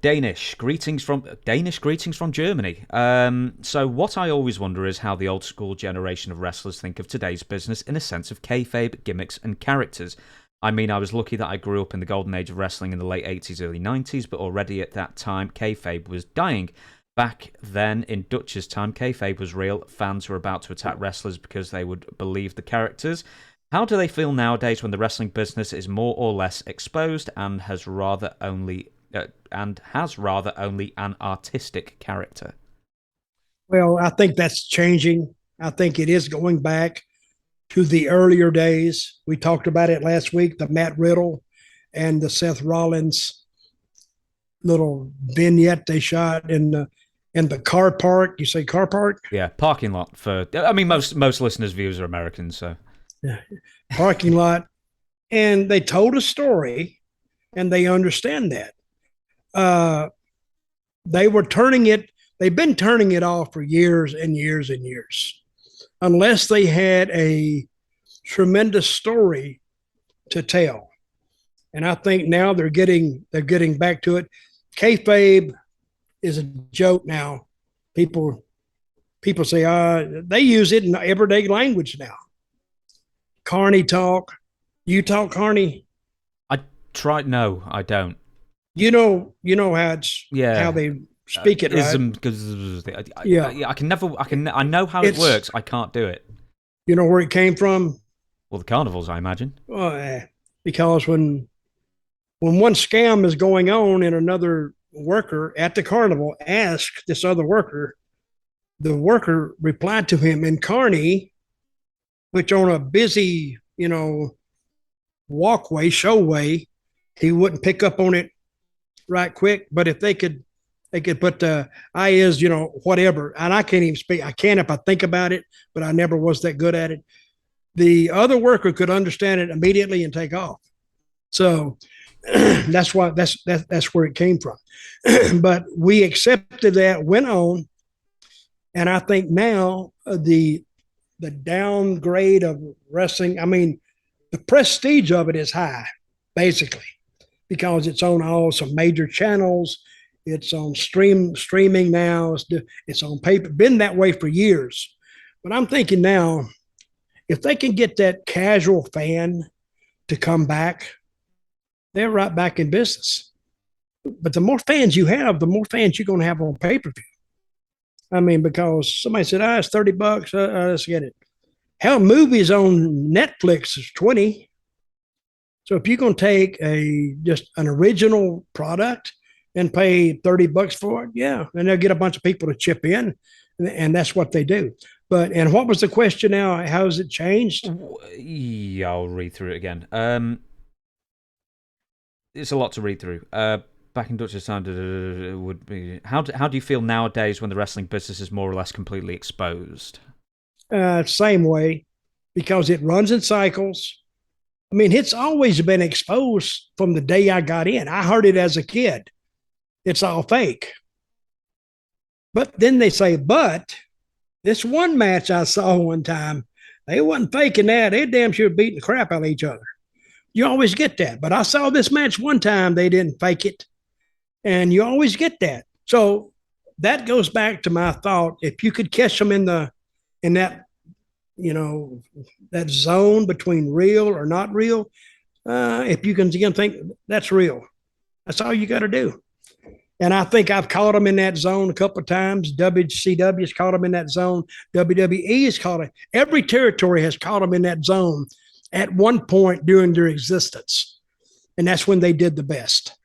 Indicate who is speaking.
Speaker 1: Danish greetings from Germany. So what I always wonder is how the old school generation of wrestlers think of today's business in a sense of kayfabe, gimmicks, and characters. I mean, I was lucky that I grew up in the golden age of wrestling in the late 80s, early 90s, but already at that time, kayfabe was dying. Back then, in Dutch's time, kayfabe was real. Fans were about to attack wrestlers because they would believe the characters. How do they feel nowadays when the wrestling business is more or less exposed and has rather only an artistic character?
Speaker 2: Well, I think that's changing. I think it is going back to the earlier days. We talked about it last week, the Matt Riddle and the Seth Rollins little vignette they shot in the car park. You say car park?
Speaker 1: Yeah, parking lot for. I mean, most listeners' viewers are Americans, so
Speaker 2: Yeah. Parking lot. And they told a story and they understand that. Uh, they were turning it, they've been turning it off for years and years and years, unless they had a tremendous story to tell. And I think now they're getting back to it. Kayfabe is a joke now. People say they use it in everyday language now. Carney talk. You talk Carney?
Speaker 1: I try. No, I don't.
Speaker 2: You know how it's how they speak it,
Speaker 1: ism,
Speaker 2: right?
Speaker 1: I know how it works. I can't do it.
Speaker 2: You know where it came from?
Speaker 1: Well, the carnivals, I imagine.
Speaker 2: Because when one scam is going on and another worker at the carnival asked this other worker, the worker replied to him in Carney, which on a busy, walkway, showway, he wouldn't pick up on it right quick. But if they could put the I is, whatever. And I can't even speak. I can if I think about it, but I never was that good at it. The other worker could understand it immediately and take off. So that's why that's where it came from. But we accepted that, went on, and I think now the downgrade of wrestling, I mean, the prestige of it is high, basically, because it's on all some major channels. It's on streaming now. It's on paper. Been that way for years. But I'm thinking now, if they can get that casual fan to come back, they're right back in business. But the more fans you have, the more fans you're going to have on pay-per-view. I mean, because somebody said, it's $30. Let's get it. Hell, movies on Netflix is 20. So if you're going to take just an original product and pay $30 for it, yeah, and they'll get a bunch of people to chip in, and that's what they do. And what was the question now? How has it changed?
Speaker 1: Yeah, I'll read through it again. It's a lot to read through. Back in Dutch's time, would be how do you feel nowadays when the wrestling business is more or less completely exposed?
Speaker 2: Same way, because it runs in cycles. I mean, it's always been exposed from the day I got in. I heard it as a kid. It's all fake. But then they say, but this one match I saw one time, they wasn't faking that. They damn sure beating the crap out of each other. You always get that. But I saw this match one time, they didn't fake it. And you always get that. So that goes back to my thought. If you could catch them in that, that zone between real or not real, if you can think that's real, that's all you got to do. And I think I've caught them in that zone a couple of times. WCW has caught them in that zone. WWE has caught it. Every territory has caught them in that zone at one point during their existence. And that's when they did the best.